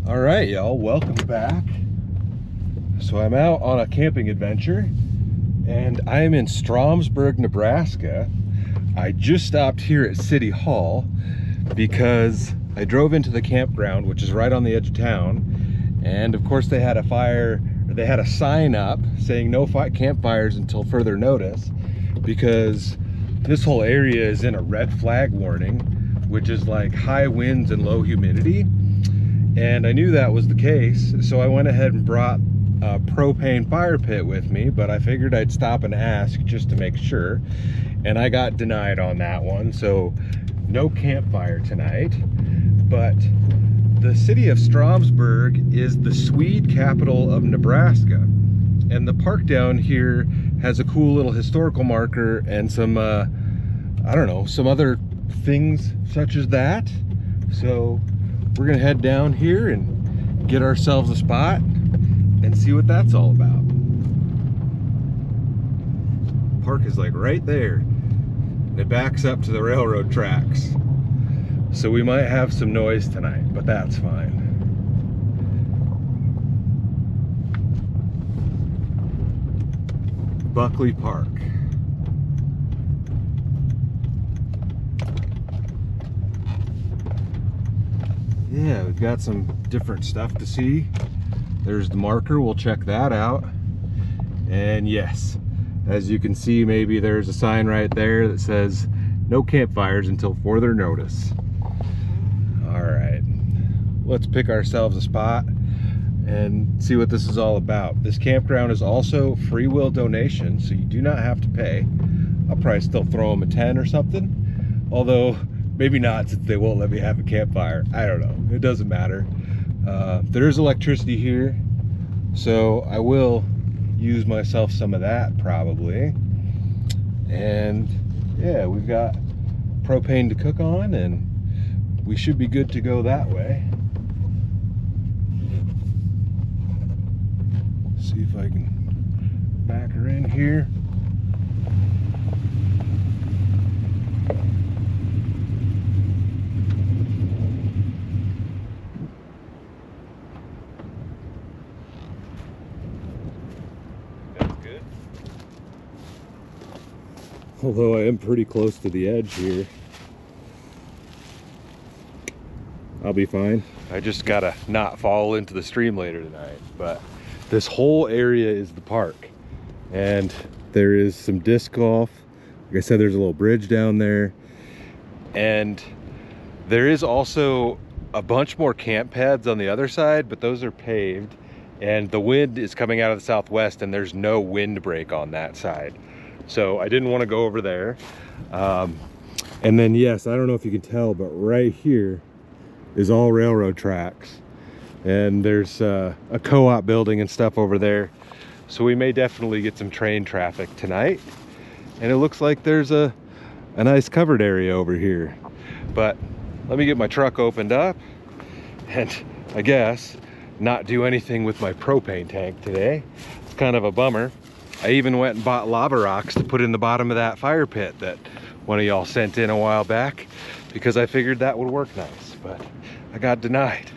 All right, y'all, welcome back. So I'm out on a camping adventure and I'm in Stromsburg, Nebraska. I just stopped here at City Hall because I drove into the campground, which is right on the edge of town. And of course they had a sign up saying no campfires until further notice, because this whole area is in a red flag warning, which is like high winds and low humidity. And I knew that was the case, so I went ahead and brought a propane fire pit with me, but I figured I'd stop and ask just to make sure. And I got denied on that one, so no campfire tonight. But the city of Stromsburg is the Swede capital of Nebraska. And the park down here has a cool little historical marker and some, I don't know, some other things such as that. So we're gonna head down here and get ourselves a spot and see what that's all about. Park is like right there. It backs up to the railroad tracks. So we might have some noise tonight, but that's fine. Buckley Park. Yeah, we've got some different stuff to see. There's the marker, we'll check that out. And yes, as you can see, maybe there's a sign right there that says no campfires until further notice. All right, let's pick ourselves a spot and see what this is all about. This campground is also free will donation, so you do not have to pay. I'll probably still throw them a 10 or something, although maybe not, since they won't let me have a campfire. I don't know, it doesn't matter. There is electricity here, so I will use myself some of that probably. And yeah, we've got propane to cook on and we should be good to go that way. See if I can back her in here. That's good. Although I am pretty close to the edge here. I'll be fine. I just gotta not fall into the stream later tonight. But this whole area is the park, and there is some disc golf. Like I said, there's a little bridge down there, and there is also a bunch more camp pads on the other side, but those are paved, and the wind is coming out of the southwest and there's no wind break on that side, so I didn't want to go over there. And then yes, I don't know if you can tell, but right here is all railroad tracks, and there's a co-op building and stuff over there, so we may definitely get some train traffic tonight. And it looks like there's a nice covered area over here. But let me get my truck opened up and I guess not do anything with my propane tank today. It's kind of a bummer. I even went and bought lava rocks to put in the bottom of that fire pit that one of y'all sent in a while back, because I figured that would work nice, but I got denied.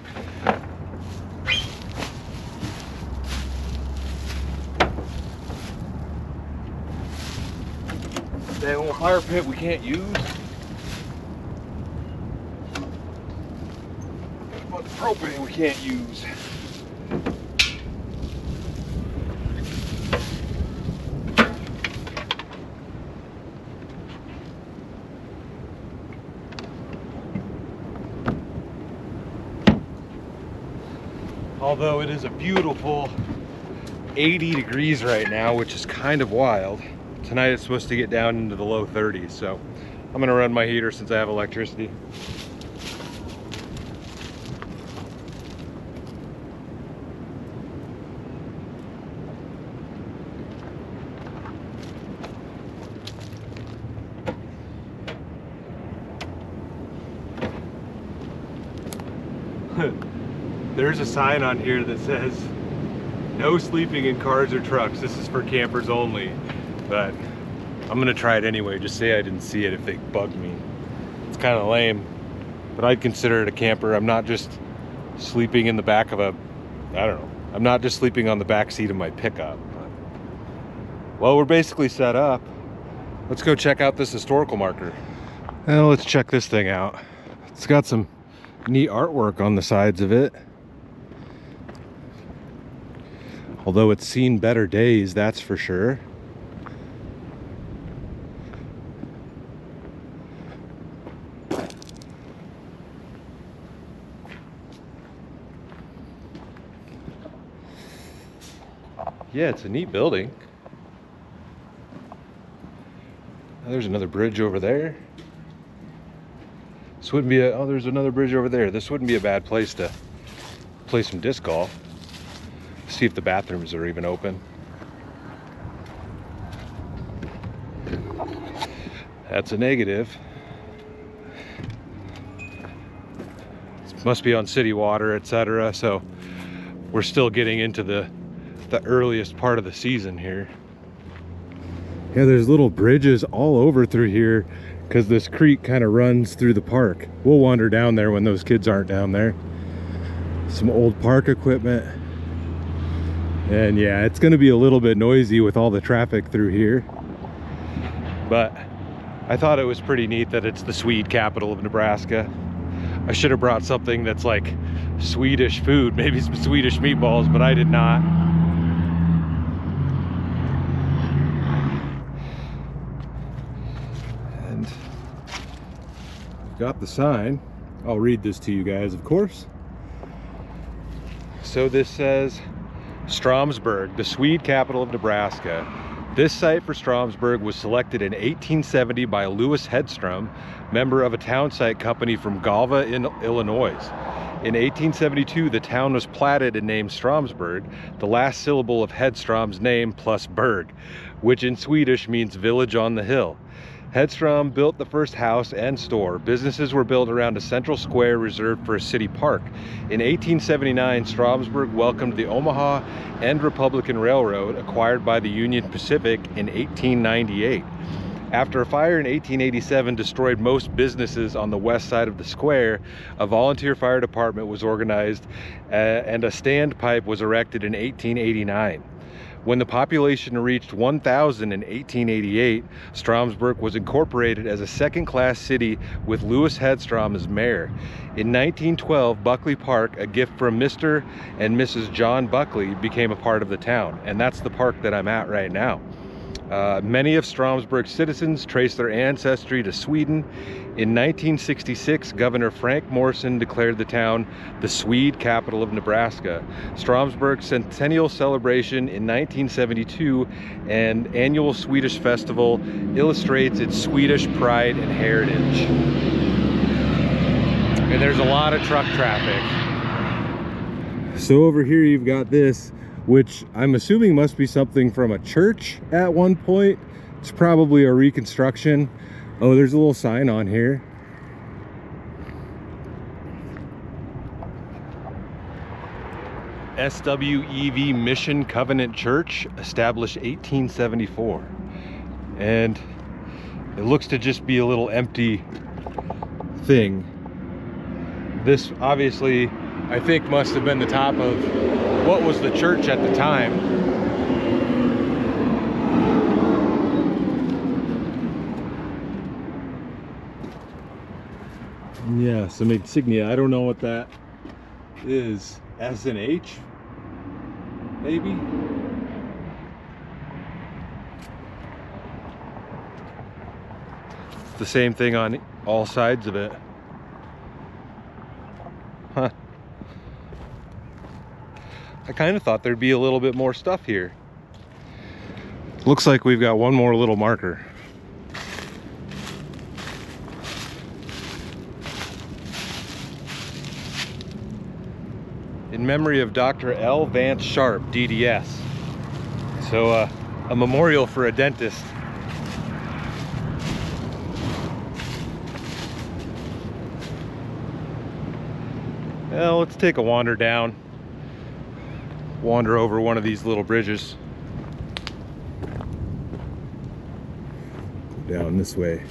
That old fire pit we can't use. But the propane we can't use. Although it is a beautiful 80 degrees right now, which is kind of wild. Tonight it's supposed to get down into the low 30s, so I'm gonna run my heater since I have electricity. There's a sign on here that says no sleeping in cars or trucks. This is for campers only, but I'm gonna try it anyway. Just say I didn't see it if they bug me. It's kind of lame, but I'd consider it a camper. I'm not just sleeping in the back of a, I don't know, I'm not just sleeping on the back seat of my pickup. Well, we're basically set up. Let's go check out this historical marker. Well, let's check this thing out. It's got some neat artwork on the sides of it. Although it's seen better days, that's for sure. Yeah, it's a neat building. There's another bridge over there. This wouldn't be a, oh, there's another bridge over there. This wouldn't be a bad place to play some disc golf. See if the bathrooms are even open. That's a negative. It must be on city water, etc. So we're still getting into the earliest part of the season here. Yeah, there's little bridges all over through here because this creek kind of runs through the park. We'll wander down there when those kids aren't down there. Some old park equipment. And yeah, it's going to be a little bit noisy with all the traffic through here. But I thought it was pretty neat that it's the Swede capital of Nebraska. I should have brought something that's like Swedish food, maybe some Swedish meatballs, but I did not. And I've got the sign. I'll read this to you guys, of course. So this says, Stromsburg, the Swede capital of Nebraska. This site for Stromsburg was selected in 1870 by Louis Hedstrom, member of a town site company from Galva in Illinois. In 1872, the town was platted and named Stromsburg, the last syllable of Hedstrom's name plus Berg, which in Swedish means village on the hill. Hedstrom built the first house and store. Businesses were built around a central square reserved for a city park. In 1879, Stromsburg welcomed the Omaha and Republican Railroad, acquired by the Union Pacific in 1898. After a fire in 1887 destroyed most businesses on the west side of the square, a volunteer fire department was organized and a standpipe was erected in 1889. When the population reached 1,000 in 1888, Stromsburg was incorporated as a second-class city with Louis Hedstrom as mayor. In 1912, Buckley Park, a gift from Mr. and Mrs. John Buckley, became a part of the town, and that's the park that I'm at right now. Many of Stromsburg's citizens trace their ancestry to Sweden. In 1966, Governor Frank Morrison declared the town the Swede capital of Nebraska. Stromsburg's centennial celebration in 1972 and annual Swedish festival illustrates its Swedish pride and heritage. And there's a lot of truck traffic. So over here you've got this, which I'm assuming must be something from a church at one point. It's probably a reconstruction. Oh, there's a little sign on here. SWEV Mission Covenant Church, established 1874. And it looks to just be a little empty thing. This obviously, I think, must have been the top of what was the church at the time. Yeah, some insignia. I don't know what that is. S&H? Maybe? It's the same thing on all sides of it. Huh. I kind of thought there'd be a little bit more stuff here. Looks like we've got one more little marker. In memory of Dr. L. Vance Sharp, DDS. So a memorial for a dentist. Well, let's take a wander down. Wander over one of these little bridges. Go down this way.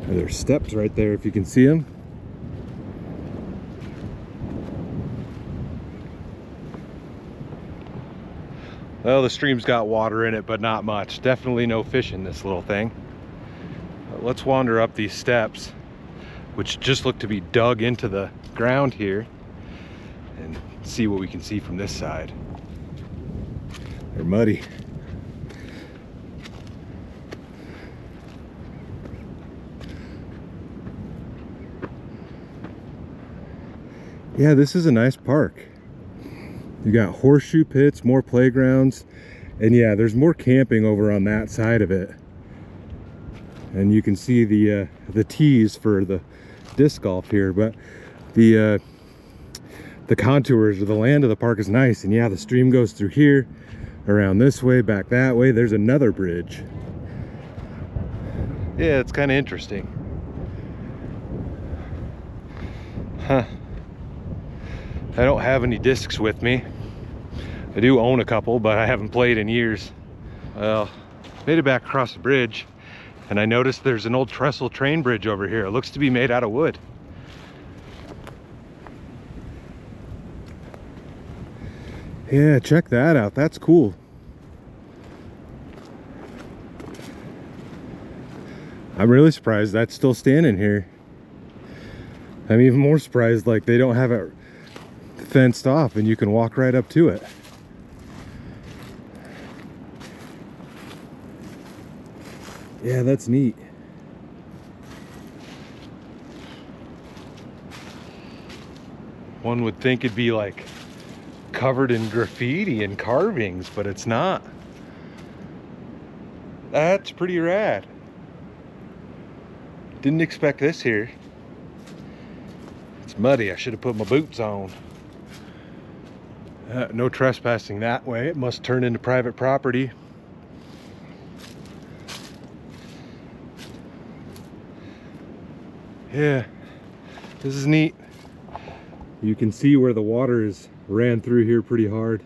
There's steps right there if you can see them. Well, the stream's got water in it, but not much. Definitely no fish in this little thing. Let's wander up these steps, which just look to be dug into the ground here, and see what we can see from this side. They're muddy. Yeah, this is a nice park. You got horseshoe pits, more playgrounds, and yeah, there's more camping over on that side of it. And you can see the tees for the disc golf here, but the contours of the land of the park is nice. And yeah, the stream goes through here, around this way, back that way. There's another bridge. Yeah, it's kind of interesting. Huh. I don't have any discs with me. I do own a couple, but I haven't played in years. Well, made it back across the bridge, and I noticed there's an old Trestle train bridge over here. It looks to be made out of wood. Yeah, check that out. That's cool. I'm really surprised that's still standing here. I'm even more surprised like they don't have it fenced off and you can walk right up to it. Yeah, that's neat. One would think it'd be like covered in graffiti and carvings, but it's not. That's pretty rad. Didn't expect this here. It's muddy. I should have put my boots on. No trespassing that way. It must turn into private property. Yeah, this is neat. You can see where the water is ran through here pretty hard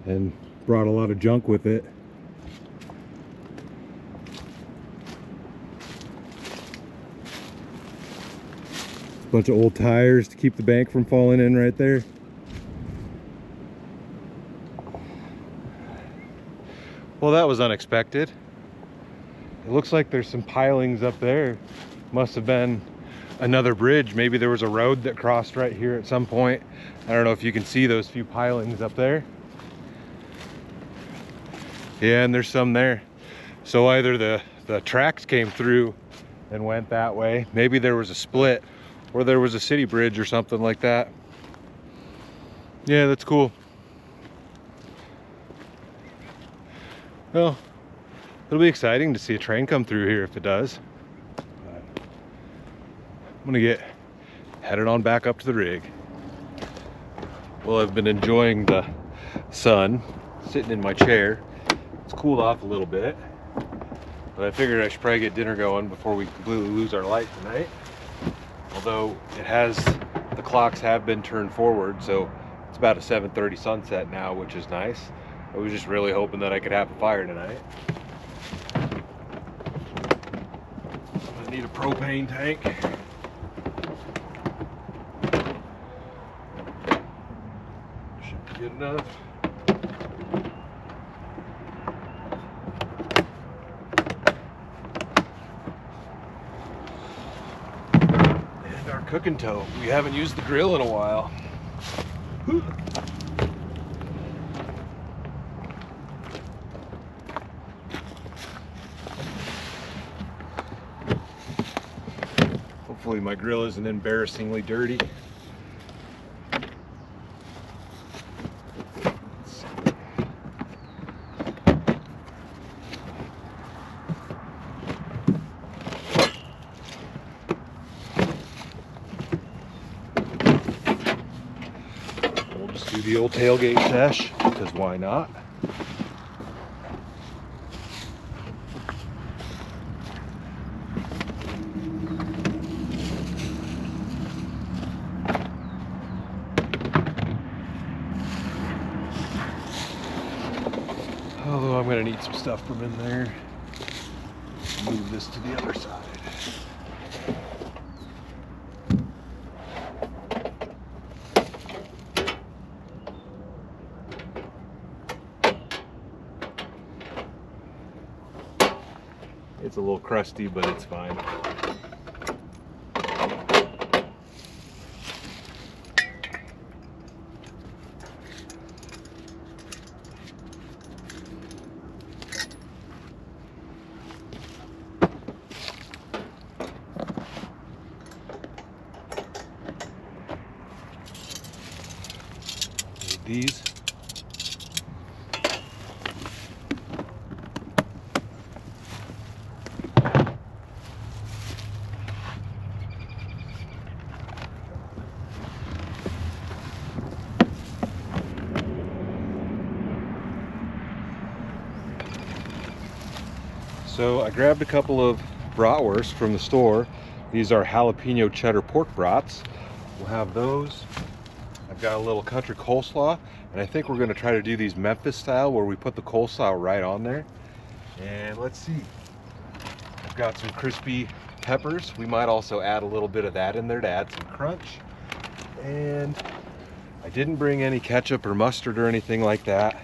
and brought a lot of junk with it. Bunch of old tires to keep the bank from falling in right there. Well, that was unexpected. It looks like there's some pilings up there. Must have been another bridge. Maybe there was a road that crossed right here at some point. I don't know if you can see those few pilings up there. Yeah, and there's some there. So either the tracks came through and went that way. Maybe there was a split, or there was a city bridge or something like that. Yeah, that's cool. Well, it'll be exciting to see a train come through here if it does. I'm gonna get headed on back up to the rig. Well, I've been enjoying the sun, sitting in my chair. It's cooled off a little bit, but I figured I should probably get dinner going before we completely lose our light tonight. Although the clocks have been turned forward, so it's about a 7:30 sunset now, which is nice. I was just really hoping that I could have a fire tonight. I need a propane tank. Should be good enough. And our cooking tow. We haven't used the grill in a while. Whew. Hopefully my grill isn't embarrassingly dirty. We'll just do the old tailgate sesh, because why not? Although I'm gonna need some stuff from in there. Move this to the other side. It's a little crusty, but it's fine. Need these. So I grabbed a couple of bratwursts from the store. These are jalapeno cheddar pork brats. We'll have those. I've got a little country coleslaw, and I think we're going to try to do these Memphis style where we put the coleslaw right on there. And let's see. I've got some crispy peppers. We might also add a little bit of that in there to add some crunch. And I didn't bring any ketchup or mustard or anything like that,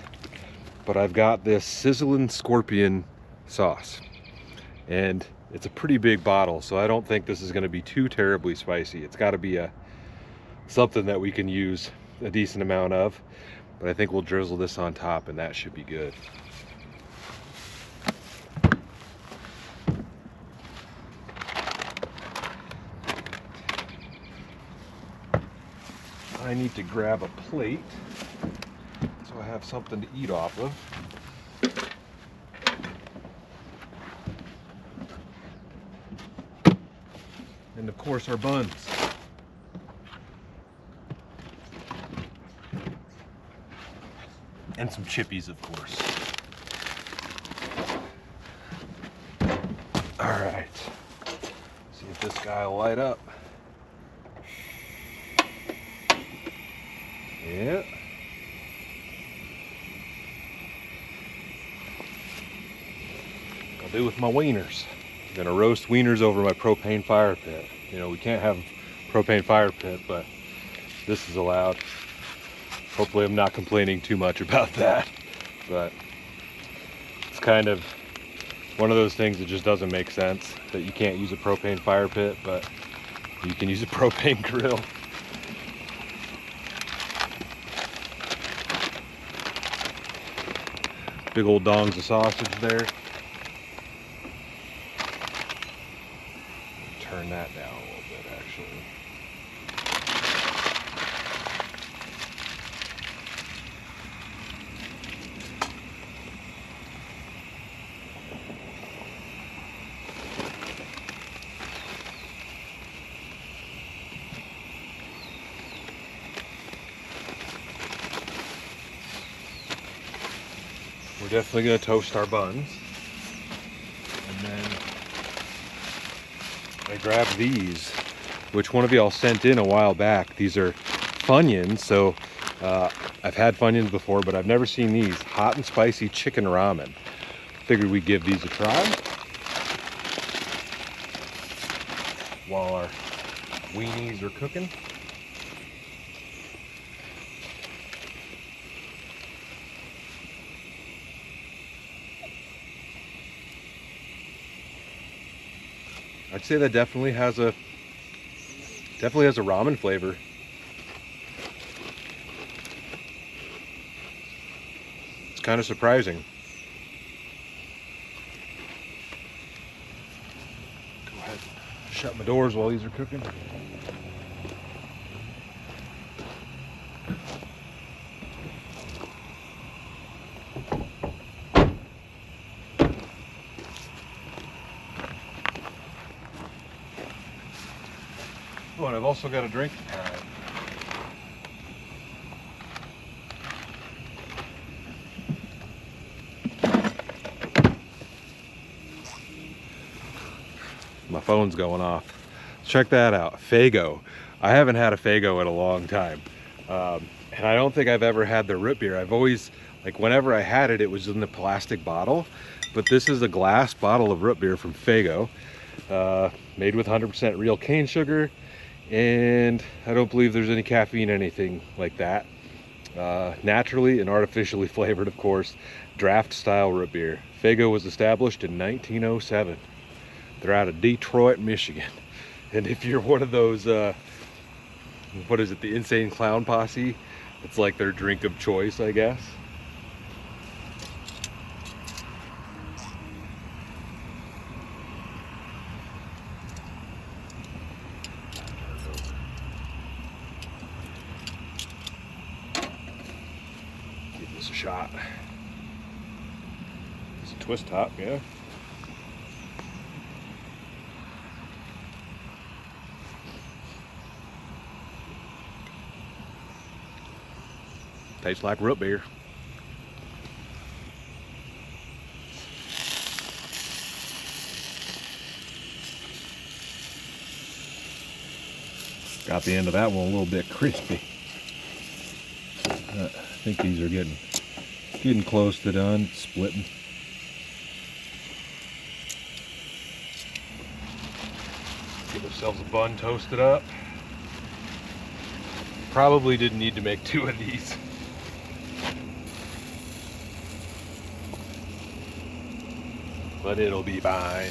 but I've got this sizzling scorpion sauce, and it's a pretty big bottle, so I don't think this is going to be too terribly spicy. It's got to be something that we can use a decent amount of, but I think we'll drizzle this on top and that should be good. I need to grab a plate so I have something to eat off of. And of course our buns. And some chippies, of course. All right. See if this guy will light up. Yeah. I'll do with my wieners. I'm gonna roast wieners over my propane fire pit. You know, we can't have propane fire pit, but this is allowed. Hopefully I'm not complaining too much about that, but it's kind of one of those things that just doesn't make sense, that you can't use a propane fire pit, but you can use a propane grill. Big old dongs of sausage there. Turn that down a little bit, actually. We're definitely going to toast our buns. And then I grabbed these, which one of y'all sent in a while back. These are Funyuns, so I've had Funyuns before, but I've never seen these. Hot and spicy chicken ramen. Figured we'd give these a try while our weenies are cooking. I'd say that definitely has a ramen flavor. It's kind of surprising. Go ahead, shut my doors while these are cooking. Oh, and I've also got a drink to try. My phone's going off. Check that out, Faygo. I haven't had a Faygo in a long time. And I don't think I've ever had the root beer. I've always, like whenever I had it, it was in the plastic bottle. But this is a glass bottle of root beer from Faygo. Made with 100% real cane sugar. And I don't believe there's any caffeine, anything like that. Naturally and artificially flavored, of course, draft style root beer. Faygo was established in 1907. They're out of Detroit, Michigan. And if you're one of those, what is it, the Insane Clown Posse, it's like their drink of choice, I guess. Give this a shot. It's a twist top, yeah. Tastes like root beer. Got the end of that one a little bit crispy. I think these are getting close to done, splitting. Get ourselves a bun toasted up. Probably didn't need to make 2 of these. But it'll be fine.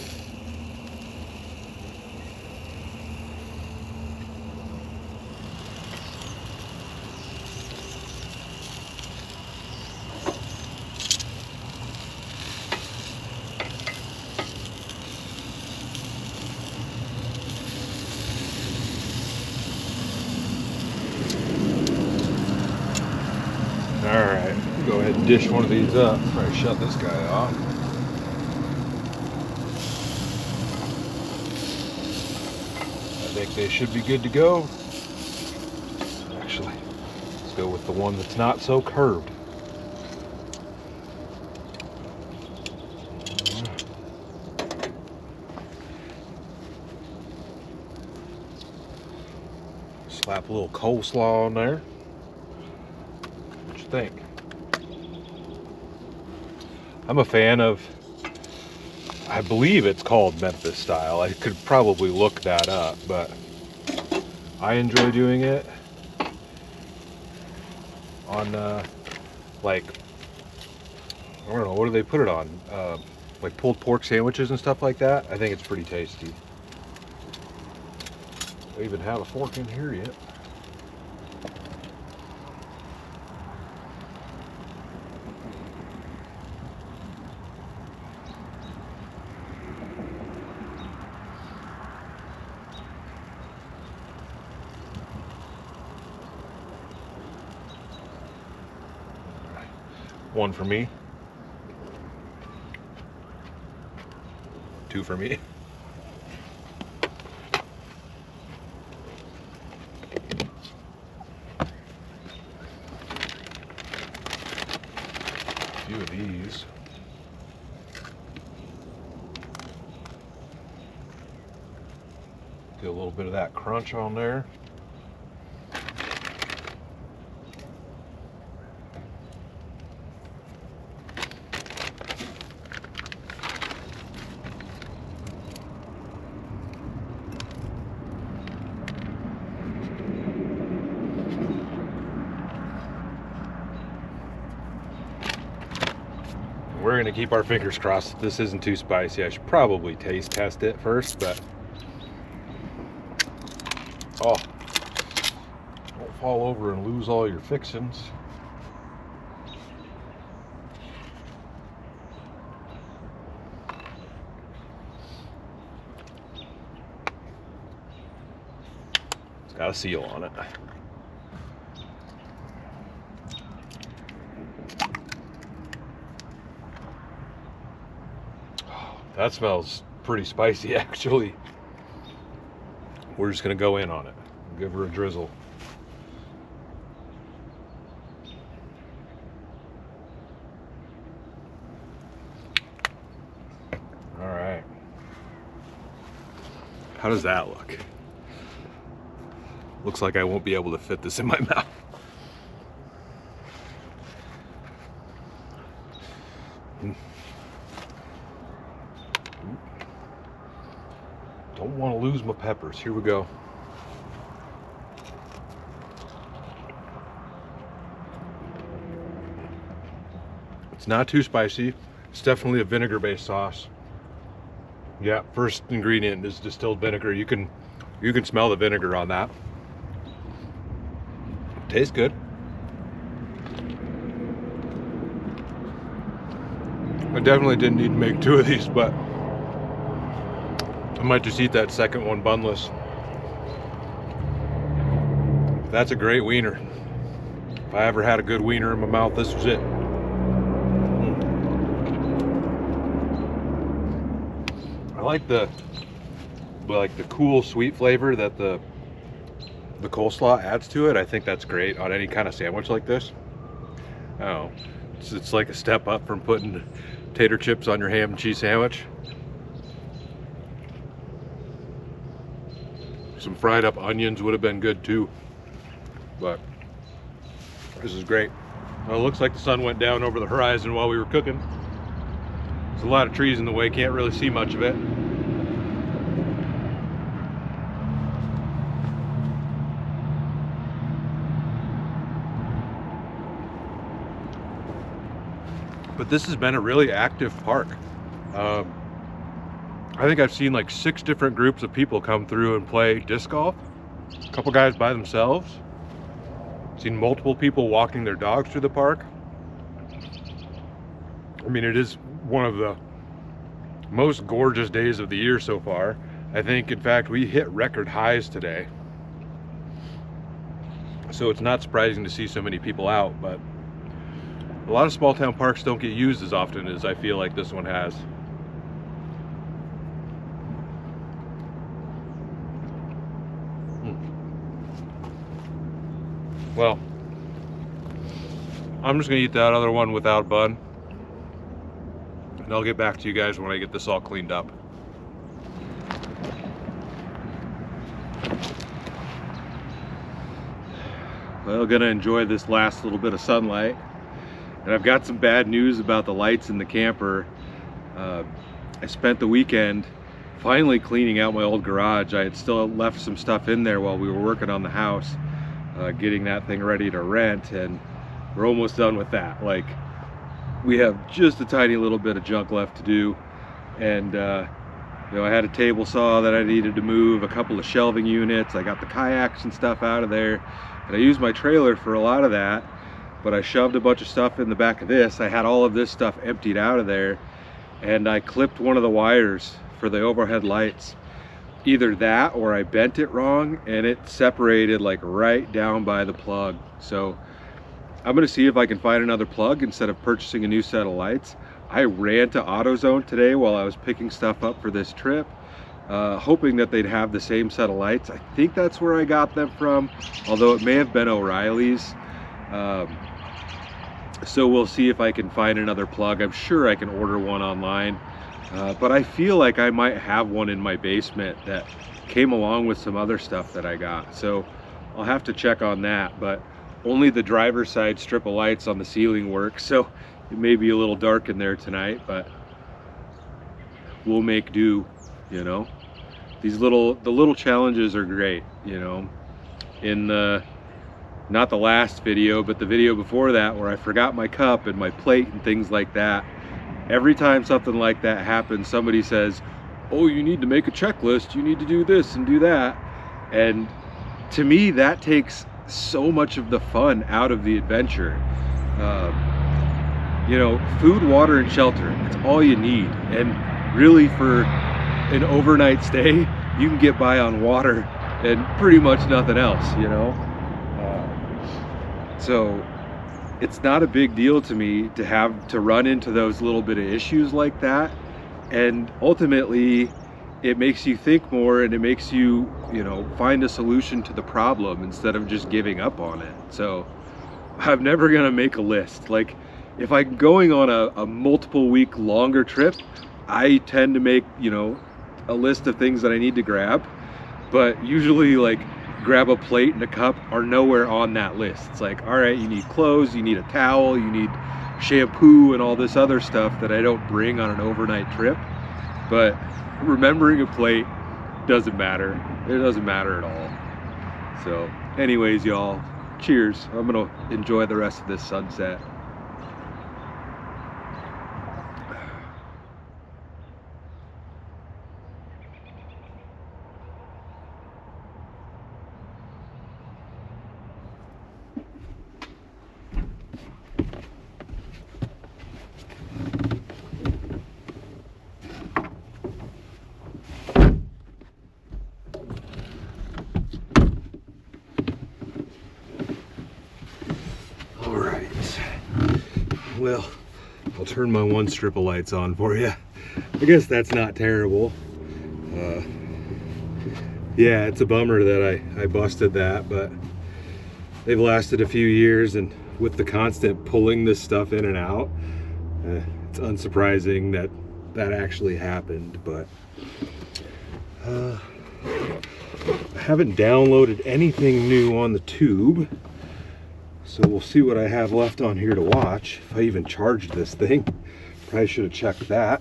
All right, go ahead and dish one of these up. Probably shut this guy off. I think they should be good to go. Actually, let's go with the one that's not so curved. Slap a little coleslaw on there. What you think? I'm a fan of, I believe it's called Memphis style. I could probably look that up, but I enjoy doing it on like, I don't know, what do they put it on? Like pulled pork sandwiches and stuff like that. I think it's pretty tasty. I even have a fork in here yet. One for me. 2 for me. A few of these. Get a little bit of that crunch on there. We're gonna keep our fingers crossed that this isn't too spicy. I should probably taste test it first, but oh, don't fall over and lose all your fixings. It's got a seal on it. That smells pretty spicy, actually. We're just gonna go in on it. Give her a drizzle. All right. How does that look? Looks like I won't be able to fit this in my mouth. Don't want to lose my peppers. Here we go. It's not too spicy. It's definitely a vinegar-based sauce. Yeah, first ingredient is distilled vinegar. You can smell the vinegar on that. Tastes good. I definitely didn't need to make 2 of these, but I might just eat that second one bunless. That's a great wiener. If I ever had a good wiener in my mouth, this was it. I like the cool sweet flavor that the coleslaw adds to it. I think that's great on any kind of sandwich like this. Oh, it's like a step up from putting tater chips on your ham and cheese sandwich. Some fried up onions would have been good too, but this is great. Well, it looks like the sun went down over the horizon while we were cooking. There's a lot of trees in the way, can't really see much of it. But this has been a really active park. I think I've seen like 6 different groups of people come through and play disc golf. A couple guys by themselves. Seen multiple people walking their dogs through the park. I mean, it is one of the most gorgeous days of the year so far. I think, in fact, we hit record highs today. So it's not surprising to see so many people out, but a lot of small town parks don't get used as often as I feel like this one has. Well, I'm just gonna eat that other one without bun, and I'll get back to you guys when I get this all cleaned up. Well, gonna enjoy this last little bit of sunlight. And I've got some bad news about the lights in the camper. I spent the weekend finally cleaning out my old garage. I had still left some stuff in there while we were working on the house, getting that thing ready to rent, and we're almost done with that. Like, we have just a tiny little bit of junk left to do, and you know, I had a table saw that I needed to move, a couple of shelving units. I got the kayaks and stuff out of there, and I used my trailer for a lot of that. But I shoved a bunch of stuff in the back of this. I had all of this stuff emptied out of there, and I clipped one of the wires for the overhead lights. Either that or I bent it wrong and it separated like right down by the plug. So I'm gonna see if I can find another plug instead of purchasing a new set of lights. I ran to AutoZone today while I was picking stuff up for this trip, hoping that they'd have the same set of lights. I think that's where I got them from, although it may have been O'Reilly's. So we'll see if I can find another plug. I'm sure I can order one online, but I feel like I might have one in my basement that came along with some other stuff that I got. So I'll have to check on that, but only the driver's side strip of lights on the ceiling works, so it may be a little dark in there tonight, but we'll make do, you know. The little challenges are great, you know. In the not the last video, but the video before that, where I forgot my cup and my plate and things like that, every time something like that happens, somebody says, oh, you need to make a checklist, you need to do this and do that. And to me, that takes so much of the fun out of the adventure. You know, food, water, and shelter, it's all you need. And really, for an overnight stay, you can get by on water and pretty much nothing else, you know. So it's not a big deal to me to have to run into those little bit of issues like that, and ultimately it makes you think more, and it makes you, you know, find a solution to the problem instead of just giving up on it. So I'm never gonna make a list. Like, if I'm going on a multiple week longer trip, I tend to make, you know, a list of things that I need to grab, but usually, like, grab a plate and a cup are nowhere on that list. It's like, all right, you need clothes, you need a towel, you need shampoo and all this other stuff that I don't bring on an overnight trip. But remembering a plate doesn't matter. It doesn't matter at all. So anyways, y'all, cheers. I'm gonna enjoy the rest of this sunset. Well, I'll turn my one strip of lights on for you. I guess that's not terrible. Yeah, it's a bummer that I busted that, but they've lasted a few years, and with the constant pulling this stuff in and out, it's unsurprising that that actually happened. But I haven't downloaded anything new on the tube, so we'll see what I have left on here to watch. If I even charged this thing, probably should have checked that.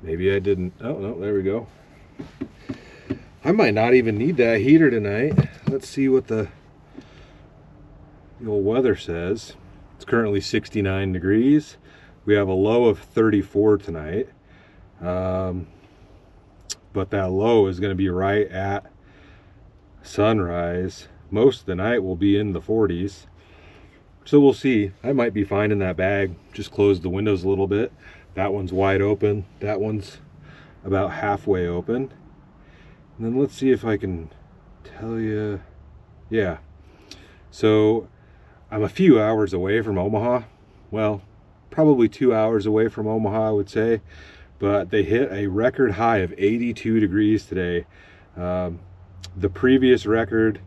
Maybe I didn't. Oh no, there we go. I might not even need that heater tonight. Let's see what the old weather says. It's currently 69 degrees. We have a low of 34 tonight. But that low is going to be right at sunrise. Most of the night will be in the 40s. So we'll see. I might be fine in that bag. Just close the windows a little bit. That one's wide open. That one's about halfway open. And then let's see if I can tell you. Yeah. So I'm a few hours away from Omaha. Well, probably 2 hours away from Omaha, I would say. But they hit a record high of 82 degrees today. The previous record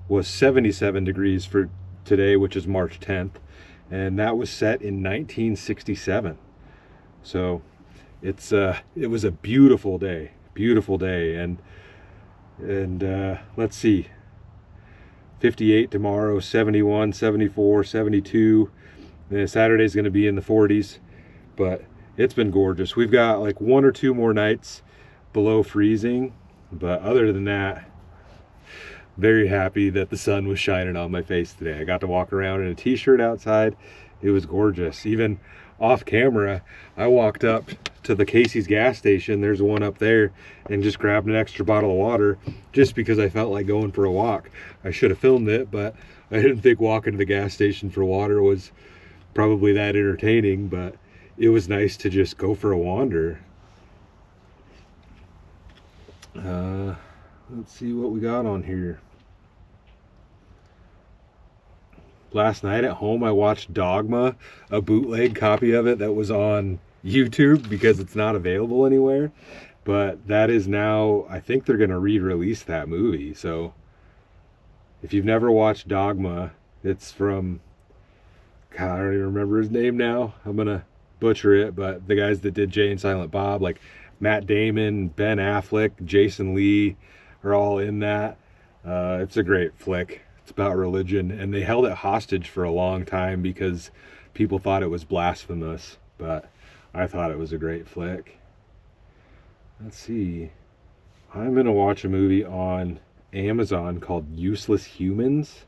was 77 degrees for today, which is March 10th. And that was set in 1967. So it was a beautiful day, and let's see, 58 tomorrow, 71, 74, 72, and then Saturday's going to be in the 40s, but it's been gorgeous. We've got like 1 or 2 more nights below freezing, but other than that, very happy that the sun was shining on my face today. I got to walk around in a t-shirt outside. It was gorgeous. Even off camera, I walked up to the Casey's gas station, there's one up there, and just grabbed an extra bottle of water just because I felt like going for a walk. I should have filmed it, but I didn't think walking to the gas station for water was probably that entertaining, but it was nice to just go for a wander. Let's see what we got on here. Last night at home, I watched Dogma, a bootleg copy of it that was on YouTube because it's not available anywhere. But that is now, I think they're going to re-release that movie. So if you've never watched Dogma, it's from, God, I don't even remember his name now. I'm going to butcher it, but the guys that did Jay and Silent Bob, like Matt Damon, Ben Affleck, Jason Lee, are all in that. It's a great flick. It's about religion, and they held it hostage for a long time because people thought it was blasphemous, but I thought it was a great flick. Let's see. I'm gonna watch a movie on Amazon called Useless Humans,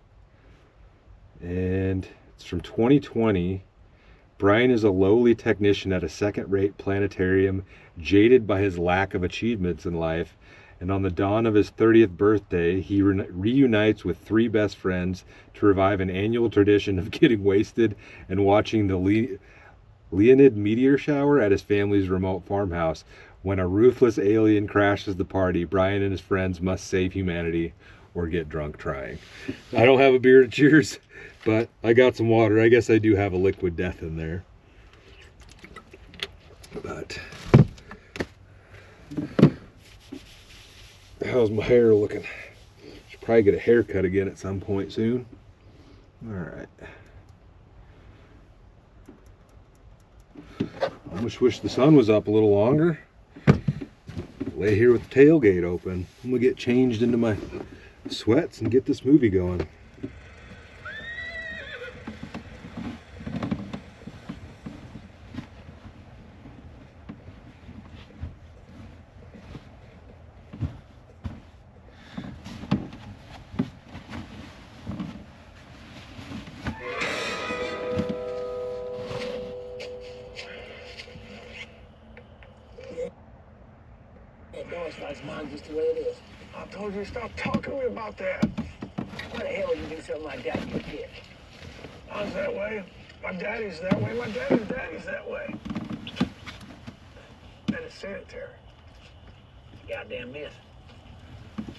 and it's from 2020. Brian is a lowly technician at a second-rate planetarium, jaded by his lack of achievements in life. And on the dawn of his 30th birthday, he reunites with 3 best friends to revive an annual tradition of getting wasted and watching the Leonid meteor shower at his family's remote farmhouse. When a ruthless alien crashes the party, Brian and his friends must save humanity or get drunk trying. I don't have a beer to cheers, but I got some water. I guess I do have a liquid death in there. But how's my hair looking? Should probably get a haircut again at some point soon. All right. I almost wish the sun was up a little longer. Lay here with the tailgate open. I'm gonna get changed into my sweats and get this movie going. Mine's just the way it is. I told you to stop talking to me about that. Why the hell would you do something like that to your kid? I was that way. My daddy's that way. My daddy's that way. And it's sanitary. Goddamn myth.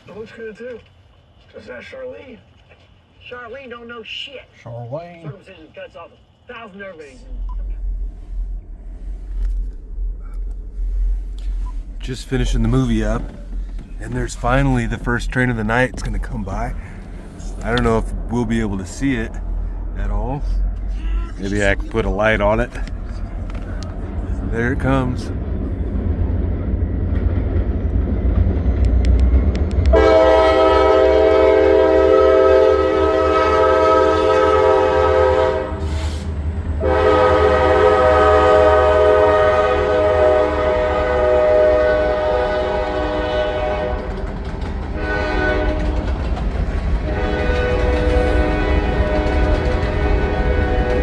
It looks good too. Just ask Charlene. Charlene don't know shit. Charlene. Circumcision cuts off 1,000 nerve endings. Just finishing the movie up, and there's finally the first train of the night. It's gonna come by. I don't know if we'll be able to see it at all. Maybe I can put a light on it. There it comes.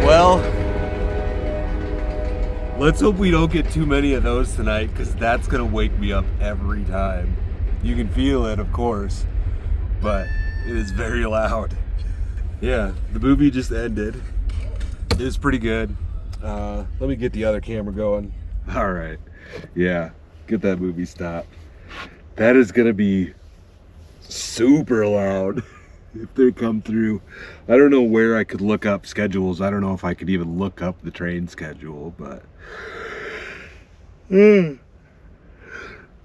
Well, let's hope we don't get too many of those tonight, because that's gonna wake me up every time. You can feel it, of course, but it is very loud. Yeah, the movie just ended. It was pretty good. Let me get the other camera going. All right, yeah, get that movie stopped. That is gonna be super loud if they come through. I don't know where I could look up schedules. I don't know if I could even look up the train schedule, but it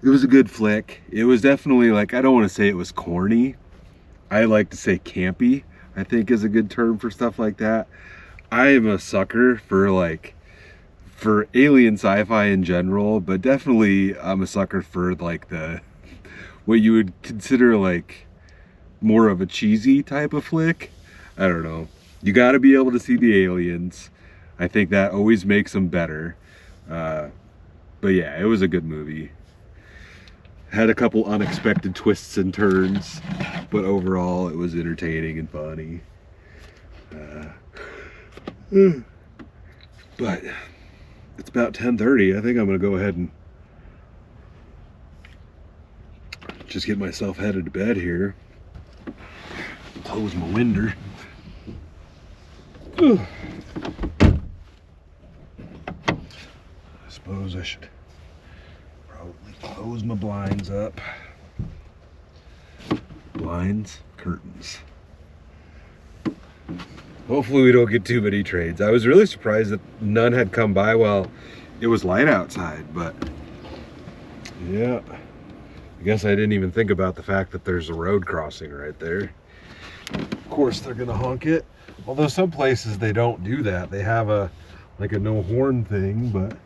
was a good flick. It was definitely, like, I don't want to say it was corny. I like to say campy, I think is a good term for stuff like that. I am a sucker for alien sci-fi in general, but definitely I'm a sucker for like what you would consider like more of a cheesy type of flick. I don't know. You got to be able to see the aliens. I think that always makes them better. But yeah, it was a good movie. Had a couple unexpected twists and turns, but overall it was entertaining and funny. But it's about 10:30. I think I'm gonna go ahead and just get myself headed to bed here. Close my window. I suppose I should probably close my blinds up. Blinds, curtains. Hopefully we don't get too many trains. I was really surprised that none had come by while it was light outside, but yeah. I guess I didn't even think about the fact that there's a road crossing right there. Of course they're gonna honk it. Although some places they don't do that. They have like a no horn thing, but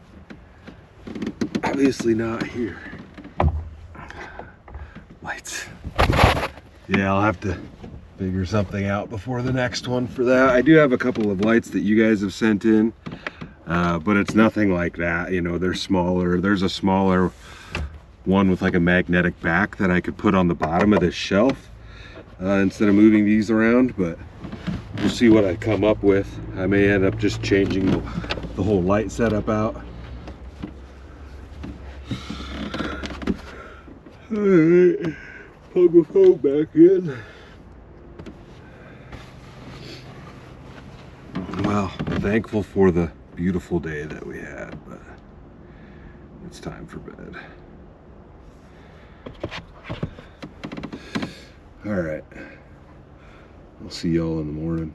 obviously not here. Lights. Yeah, I'll have to figure something out before the next one for that. I do have a couple of lights that you guys have sent in, but it's nothing like that. You know, they're smaller. There's a smaller one with like a magnetic back that I could put on the bottom of this shelf instead of moving these around, but we'll see what I come up with. I may end up just changing the whole light setup out. All right, plug my phone back in. Well, thankful for the beautiful day that we had, but it's time for bed. All right, I'll see y'all in the morning.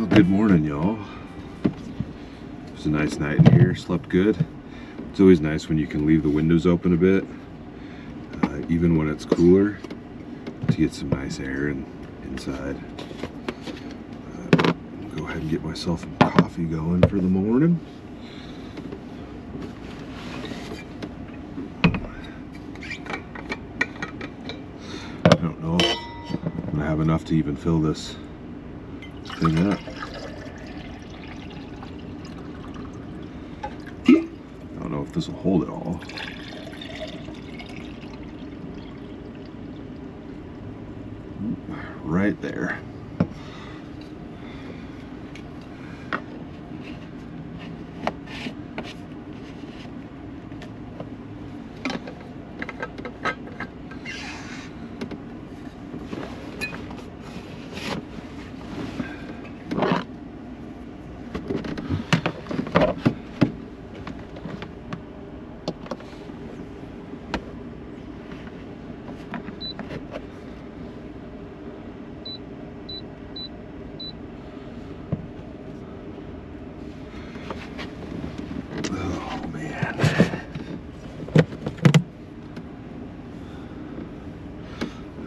Good morning, y'all. It was a nice night in here, slept good. It's always nice when you can leave the windows open a bit, even when it's cooler, to get some nice air inside. ahead and get myself some coffee going for the morning. I don't know if I'm gonna have enough to even fill this thing up. I don't know if this will hold it all. Right there.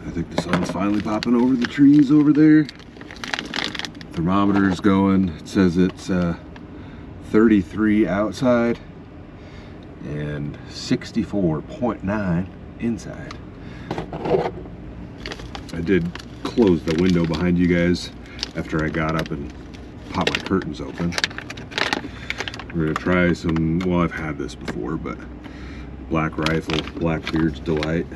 I think the sun's finally popping over the trees over there. Thermometer's going. It says it's 33 outside and 64.9 inside. I did close the window behind you guys after I got up and popped my curtains open. We're gonna try some, well, I've had this before, but Black Rifle, Blackbeard's Delight.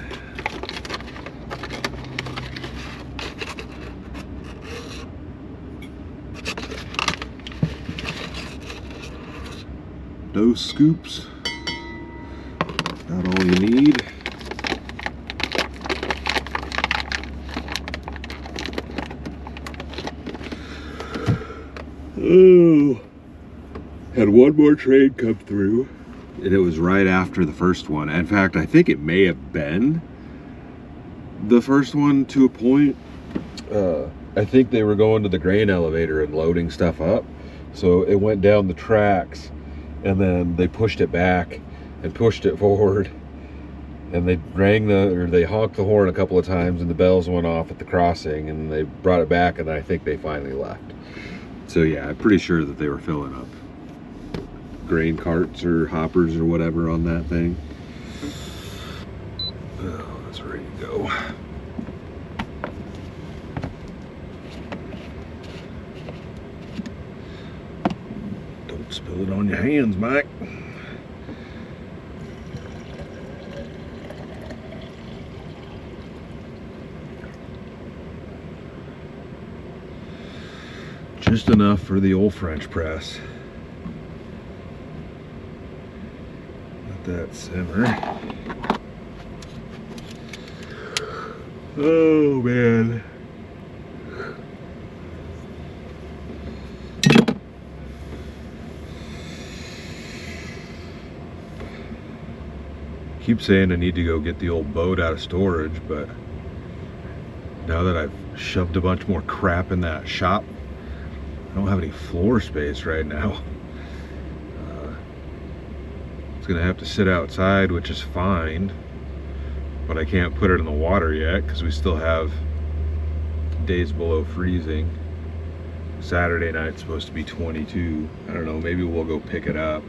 Those scoops, not all you need. Oh, had one more train come through, and it was right after the first one. In fact, I think it may have been the first one to a point. I think they were going to the grain elevator and loading stuff up, so it went down the tracks. And then they pushed it back and pushed it forward, and they they honked the horn a couple of times, and the bells went off at the crossing, and they brought it back, and I think they finally left. So yeah, I'm pretty sure that they were filling up grain carts or hoppers or whatever on that thing. Oh, that's ready to go. Spill it on your hands, Mike. Just enough for the old French press. Let that simmer. Oh man. Keep saying I need to go get the old boat out of storage, but now that I've shoved a bunch more crap in that shop, I don't have any floor space right now. It's gonna have to sit outside, which is fine, but I can't put it in the water yet because we still have days below freezing. Saturday night's supposed to be 22. I don't know, maybe we'll go pick it up.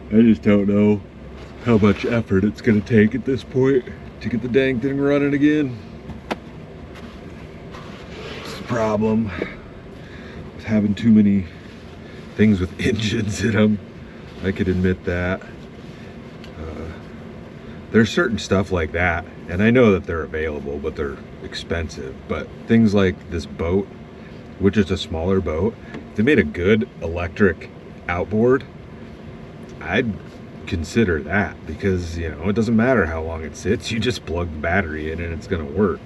I just don't know how much effort it's gonna take at this point to get the dang thing running again. It's the problem with having too many things with engines in them. I could admit that. There's certain stuff like that, and I know that they're available, but they're expensive. But things like this boat, which is a smaller boat, if they made a good electric outboard, I'd consider that, because you know, it doesn't matter how long it sits, you just plug the battery in and it's gonna work.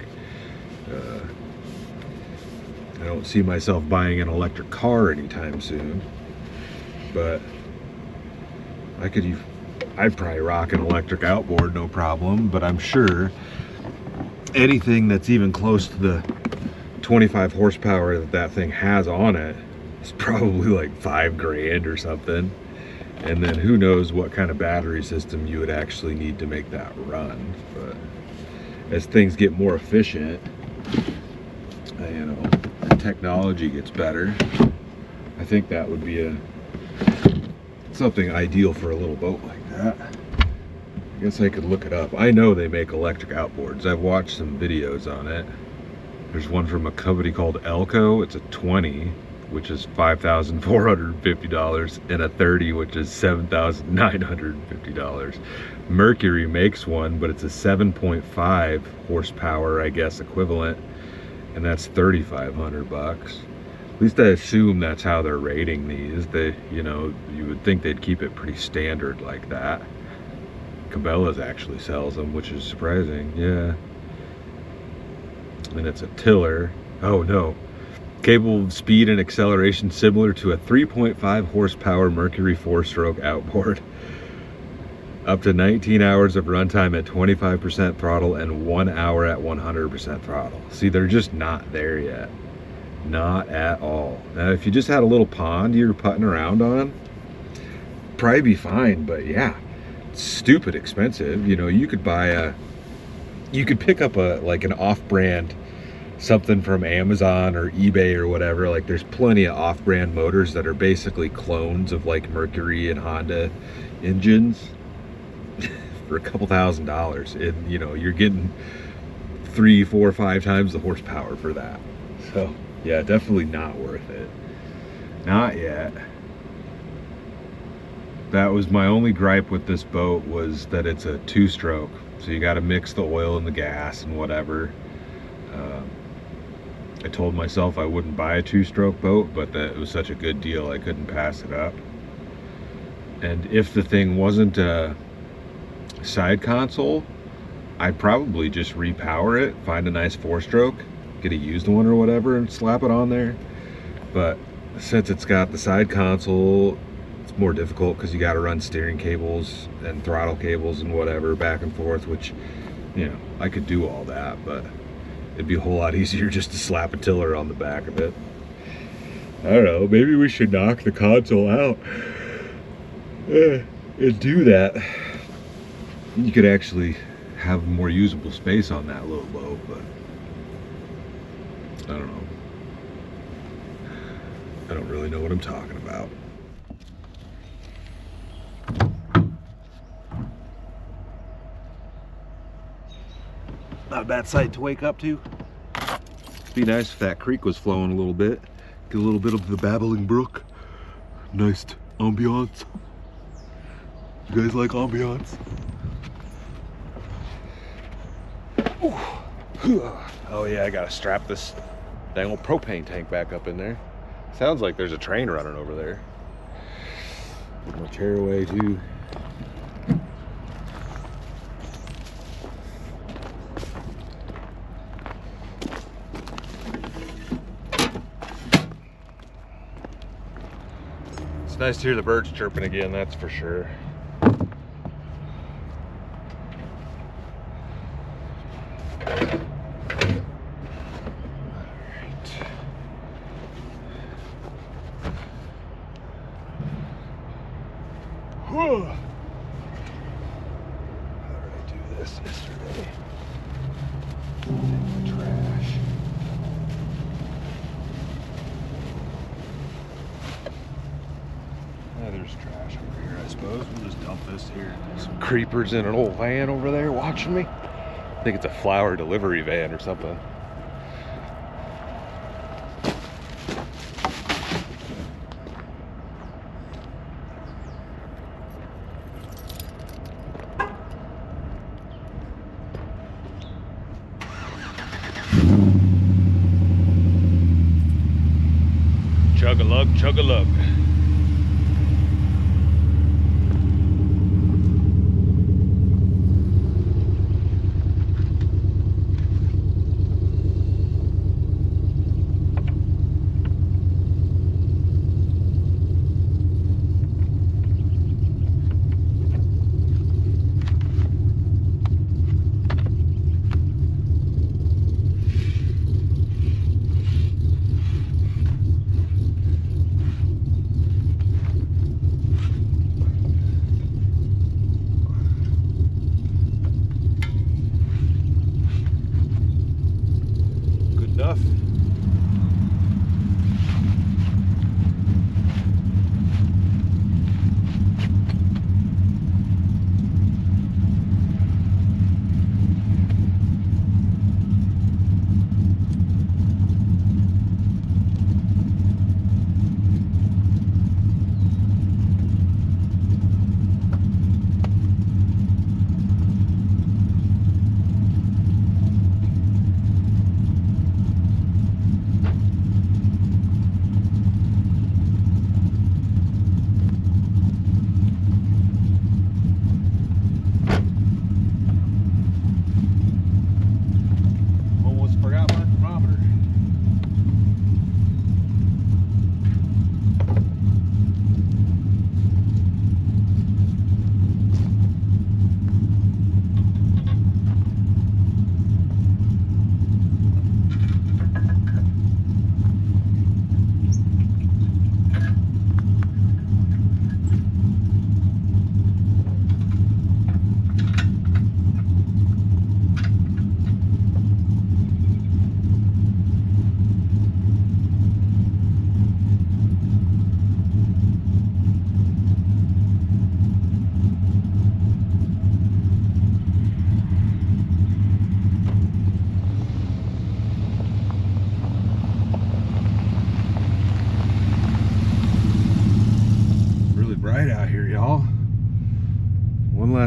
I don't see myself buying an electric car anytime soon, but I'd probably rock an electric outboard no problem. But I'm sure anything that's even close to the 25 horsepower that thing has on it is probably like $5 grand or something. And then who knows what kind of battery system you would actually need to make that run. But as things get more efficient, you know, the technology gets better, I think that would be something ideal for a little boat like that. I guess I could look it up. I know they make electric outboards. I've watched some videos on it. There's one from a company called Elco. It's a 20, which is $5,450, and a 30, which is $7,950. Mercury makes one, but it's a 7.5 horsepower, I guess, equivalent, and that's $3,500. At least I assume that's how they're rating these. They, you know, you would think they'd keep it pretty standard like that. Cabela's actually sells them, which is surprising. Yeah. And it's a tiller. Oh no. Capable of speed and acceleration similar to a 3.5 horsepower Mercury 4-stroke outboard. Up to 19 hours of runtime at 25% throttle and 1 hour at 100% throttle. See, they're just not there yet. Not at all. Now, if you just had a little pond you're putting around on, probably be fine, but yeah, it's stupid expensive. You know, you could pick up like an off-brand something from Amazon or eBay or whatever. Like, there's plenty of off-brand motors that are basically clones of like Mercury and Honda engines for a couple $1,000s, and you know, you're getting 3, 4, 5 times the horsepower for that. So yeah, definitely not worth it. Not yet. That was my only gripe with this boat, was that it's a 2-stroke, so you got to mix the oil and the gas and whatever. I told myself I wouldn't buy a 2-stroke boat, but that it was such a good deal I couldn't pass it up. And if the thing wasn't a side console, I'd probably just repower it, find a nice 4-stroke, get a used one or whatever, and slap it on there. But since it's got the side console, it's more difficult because you got to run steering cables and throttle cables and whatever back and forth, which, you know, I could do all that, but it'd be a whole lot easier just to slap a tiller on the back of it. I don't know, maybe we should knock the console out and do that. You could actually have more usable space on that little boat, but I don't know. I don't really know what I'm talking about. Not a bad sight to wake up to. It'd be nice if that creek was flowing a little bit. Get a little bit of the babbling brook. Nice ambiance. You guys like ambiance? Oh yeah, I gotta strap this dang old propane tank back up in there. Sounds like there's a train running over there. Put my chair away too. It's nice to hear the birds chirping again, that's for sure. How did I do this yesterday? Take the trash. There's trash over here, I suppose. We'll just dump this here. Some creepers in an old van over there watching me. I think it's a flower delivery van or something. Chug-a-lug, chug-a-lug.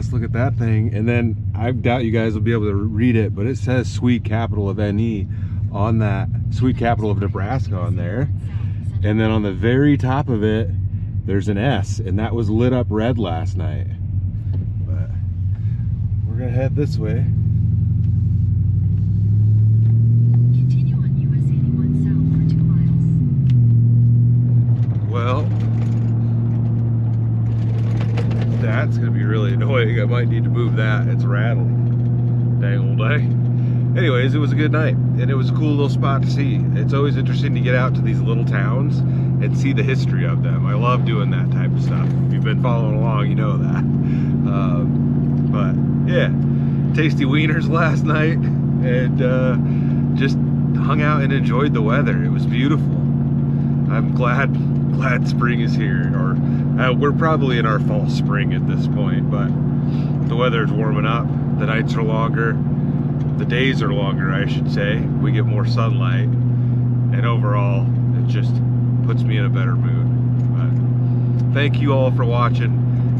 S. Look at that thing. And then I doubt you guys will be able to read it, but it says Swede capital of NE on that, Swede capital of Nebraska on there. And then on the very top of it, there's an S, and that was lit up red last night. But we're gonna head this way. Continue on US 81 south for 2 miles. Well, that's gonna be really annoying. I might need to move that. It's rattling. Dang old day. Anyways, it was a good night, and it was a cool little spot to see. It's always interesting to get out to these little towns and see the history of them. I love doing that type of stuff. If you've been following along, you know that. But yeah, tasty wieners last night, and just hung out and enjoyed the weather. It was beautiful. I'm glad spring is here, or we're probably in our fall spring at this point, but the weather is warming up. The nights are longer. The days are longer, I should say. We get more sunlight, and overall, it just puts me in a better mood. But thank you all for watching,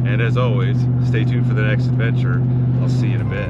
and as always, stay tuned for the next adventure. I'll see you in a bit.